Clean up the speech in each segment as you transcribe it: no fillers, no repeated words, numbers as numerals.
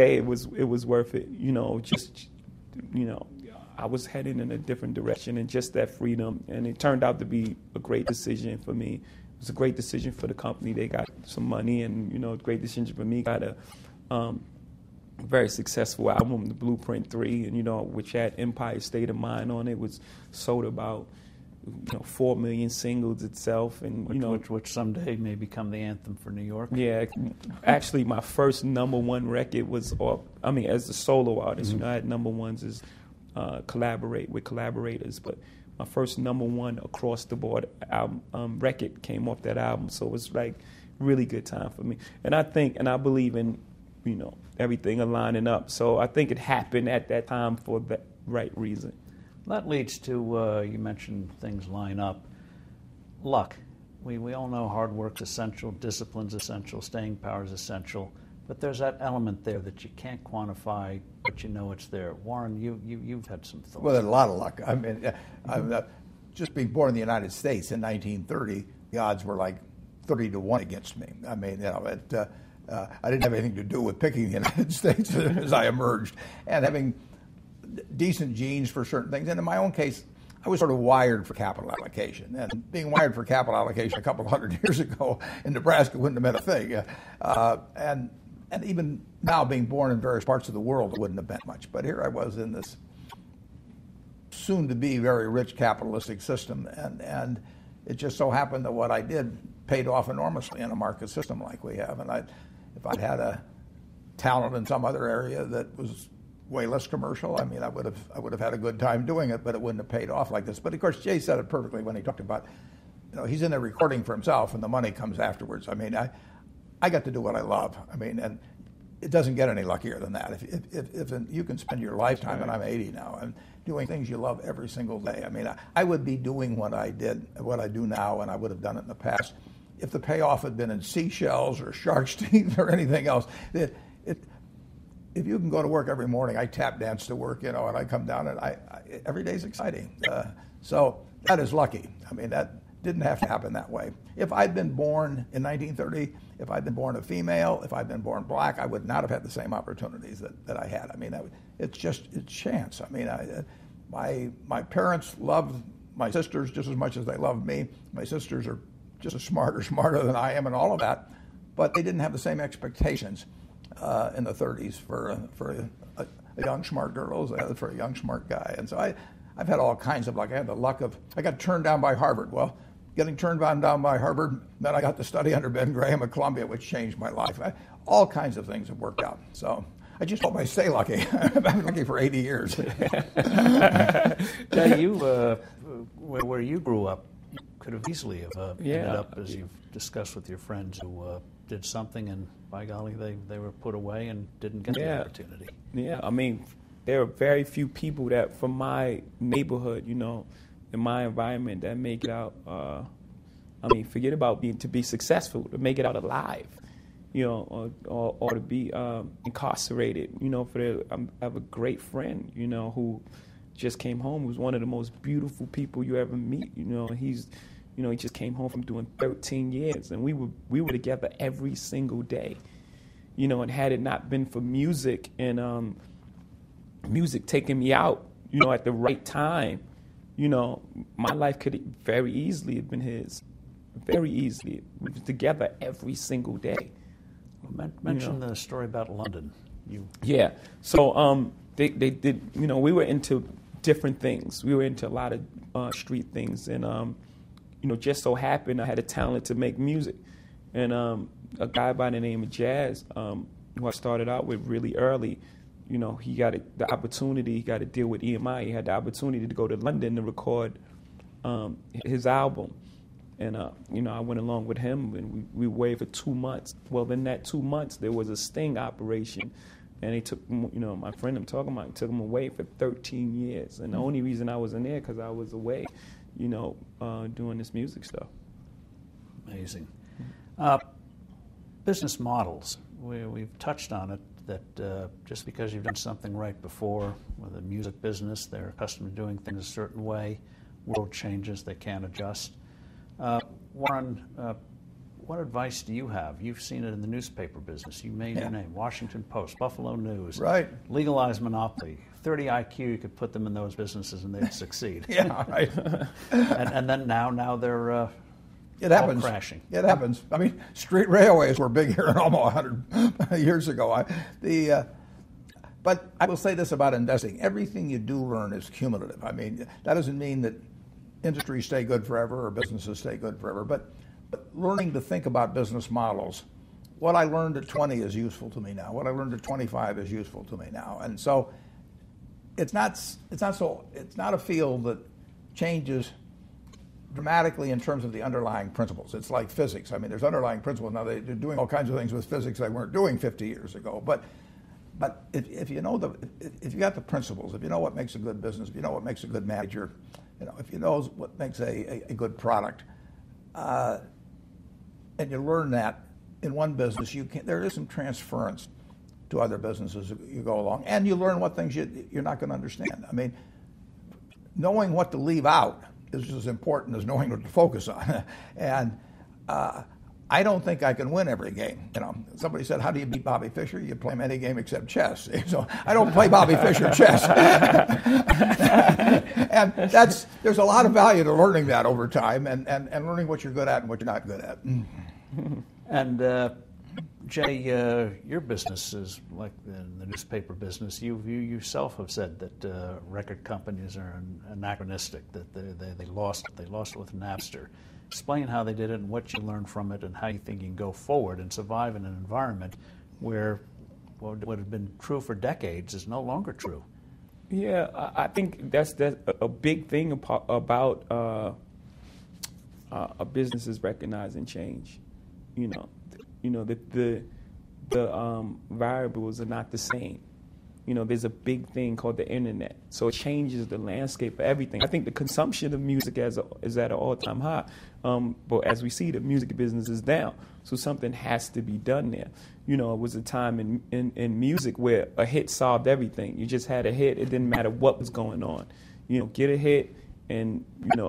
day it was worth it. I was heading in a different direction, and just that freedom, and it turned out to be a great decision for me. It was a great decision for the company. They got some money, and a great decision for me. Got a very successful album, The Blueprint 3, and which had Empire State of Mind on it. Was sold about 4 million singles itself, and which someday may become the anthem for New York. Yeah, actually, my first #1 record was as a solo artist. I had #1s as collaborate with collaborators, but my first #1 across the board album, record came off that album. So it was like really good time for me. And I believe in everything aligning up. So I think it happened at that time for the right reason. That leads to, you mentioned things line up. Luck. We all know hard work's essential, discipline's essential, staying power is essential, but there's that element there that you can't quantify, but it's there. Warren, you've had some thoughts. Well, there's a lot of luck. I mean, just being born in the United States in 1930, the odds were like 30-1 against me. I mean, I didn't have anything to do with picking the United States as I emerged, and having decent genes for certain things. And in my own case, I was sort of wired for capital allocation. And being wired for capital allocation a couple of hundred years ago in Nebraska wouldn't have been a thing. And even now, being born in various parts of the world, it wouldn't have meant much. But here I was in this soon-to-be very rich capitalistic system, and it just so happened that what I did paid off enormously in a market system like we have. And if I'd had a talent in some other area that was way less commercial, I mean, I would have had a good time doing it, but it wouldn't have paid off like this. But of course, Jay said it perfectly when he talked about, he's in there recording for himself, and the money comes afterwards. I mean, I got to do what I love. I mean, and it doesn't get any luckier than that. If you can spend your lifetime, and I'm 80 now, and doing things you love every single day. I mean, I would be doing what I do now, and I would have done it in the past, if the payoff had been in seashells or shark's teeth or anything else. If you can go to work every morning, I tap dance to work, and I come down, and every day's exciting. So that is lucky. I mean, that didn't have to happen that way. If I'd been born in 1930, if I'd been born a female, if I'd been born black, I would not have had the same opportunities that I had. I mean, it's chance. I mean, my parents loved my sisters just as much as they loved me. My sisters are just as smarter than I am and all of that, but they didn't have the same expectations in the 30s for a young smart girl as they had for a young smart guy. And so I've had all kinds of luck. I had the luck of, I got turned down by Harvard. Well, getting turned down by Harvard, then I got to study under Ben Graham at Columbia, which changed my life. All kinds of things have worked out. So I just hope I stay lucky. I've been lucky for 80 years. Now, you, where you grew up, you could have easily have ended up, as you've discussed with your friends, who did something, and by golly, they were put away and didn't get the opportunity. Yeah, I mean, there are very few people that from my neighborhood, in my environment, that make it out. I mean, forget about to be successful, to make it out alive, or to be incarcerated. I have a great friend, who just came home. Who's one of the most beautiful people you ever meet. He just came home from doing 13 years, and we were together every single day. And had it not been for music and music taking me out, at the right time, my life could very easily have been his. Very easily. We were together every single day. Mention the story about London. Yeah. So they did, we were into different things. We were into a lot of street things, and just so happened I had a talent to make music. And a guy by the name of Jazz, who I started out with really early, he got the opportunity, he got to deal with EMI. He had the opportunity to go to London to record his album. And, I went along with him, and we waited for 2 months. Well, in that 2 months, there was a sting operation. And they took, my friend I'm talking about, took him away for 13 years. And the only reason I was in there because I was away, doing this music stuff. Amazing. Business models. We've touched on it, that just because you've done something right before, with the music business, they're accustomed to doing things a certain way. World changes, they can't adjust. Warren, what advice do you have? You've seen it in the newspaper business. You made your name. Washington Post, Buffalo News. Right. Legalized monopoly. 30 IQ, you could put them in those businesses and they'd succeed. Yeah, right. and then now they're It happens. all crashing. It happens. I mean, street railways were big here almost 100 years ago. But I will say this about investing. Everything you do learn is cumulative. I mean, that doesn't mean that industries stay good forever or businesses stay good forever. But learning to think about business models, what I learned at 20 is useful to me now. What I learned at 25 is useful to me now. And so it's not a field that changes dramatically in terms of the underlying principles. It's like physics. I mean, there's underlying principles. Now they're doing all kinds of things with physics they weren't doing 50 years ago. But if you know if you got the principles, if you know what makes a good business, if you know what makes a good manager, if you know what makes a good product, and you learn that in one business, there is some transference to other businesses as you go along, and you learn what things you're not going to understand. I mean, knowing what to leave out is as important as knowing what to focus on. And I don't think I can win every game. Somebody said, "How do you beat Bobby Fischer?" You play him any game except chess. So I don't play Bobby Fischer chess. And there's a lot of value to learning that over time and learning what you're good at and what you're not good at. And Jay, your business is like in the newspaper business. You yourself have said that record companies are anachronistic, that they lost it with Napster. Explain how they did it and what you learned from it and how you think you can go forward and survive in an environment where what had been true for decades is no longer true. Yeah, I think that's a big thing about a business is recognizing change. The variables are not the same. There's a big thing called the internet, so it changes the landscape of everything. I think the consumption of music is at an all-time high, but as we see, the music business is down. So something has to be done there. It was a time in music where a hit solved everything. You just had a hit; it didn't matter what was going on. Get a hit, and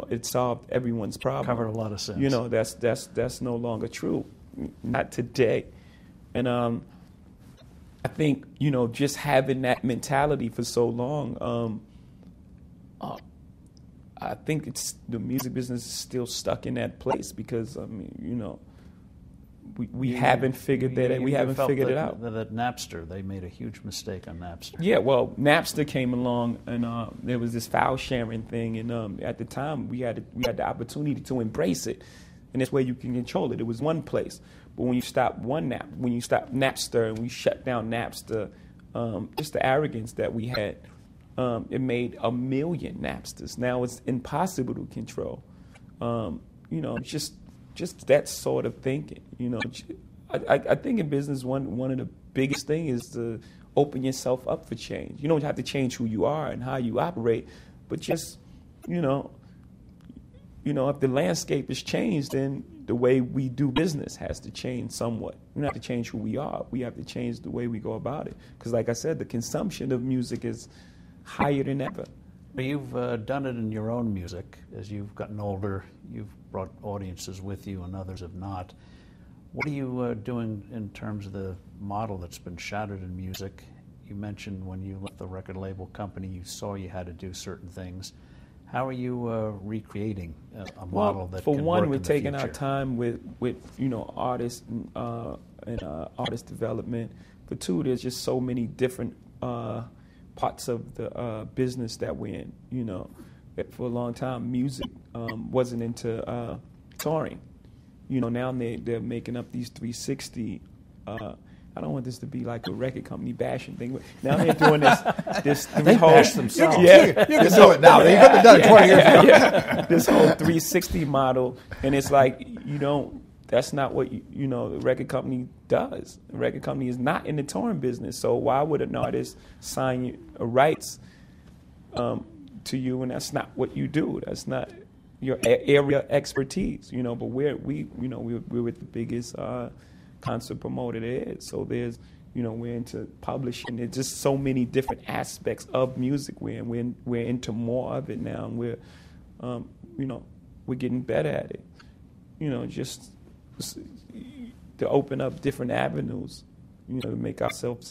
it solved everyone's problem. Covered a lot of sins. That's no longer true. Not today, and I think, just having that mentality for so long, I think the music business is still stuck in that place because, we haven't figured that we haven't figured it out. That Napster, they made a huge mistake on Napster. Yeah, well, Napster came along and there was this file sharing thing, and at the time we had the opportunity to embrace it, and this way you can control it. It was one place. But when you stop Napster and we shut down Napster, just the arrogance that we had, it made 1 million Napsters. Now it's impossible to control. Just that sort of thinking. I think in business one of the biggest things is to open yourself up for change. You don't have to change who you are and how you operate, but just if the landscape has changed, then the way we do business has to change somewhat. We don't have to change who we are. We have to change the way we go about it. Because like I said, the consumption of music is higher than ever. But you've done it in your own music. As you've gotten older, you've brought audiences with you and others have not. What are you doing in terms of the model that's been shattered in music? You mentioned when you left the record label company, you saw you had to do certain things. How are you recreating a model that can work in the future? For one, we're taking our time with artists and artist development. For two, there's just so many different parts of the business that we're in. For a long time, music wasn't into touring. Now they're making up these 360. I don't want this to be like a record company bashing thing. But now they're doing this they bash themselves. You can do it now. You couldn't have done it 20 years ago. Yeah. This whole 360 model, and it's like that's not what the record company does. The record company is not in the touring business. So why would an artist sign rights to you, and that's not what you do? That's not your area expertise. But we're with the biggest concert promoter there is. So there's, we're into publishing. There's just so many different aspects of music. We're into more of it now, and we're getting better at it. Just to open up different avenues, to make ourselves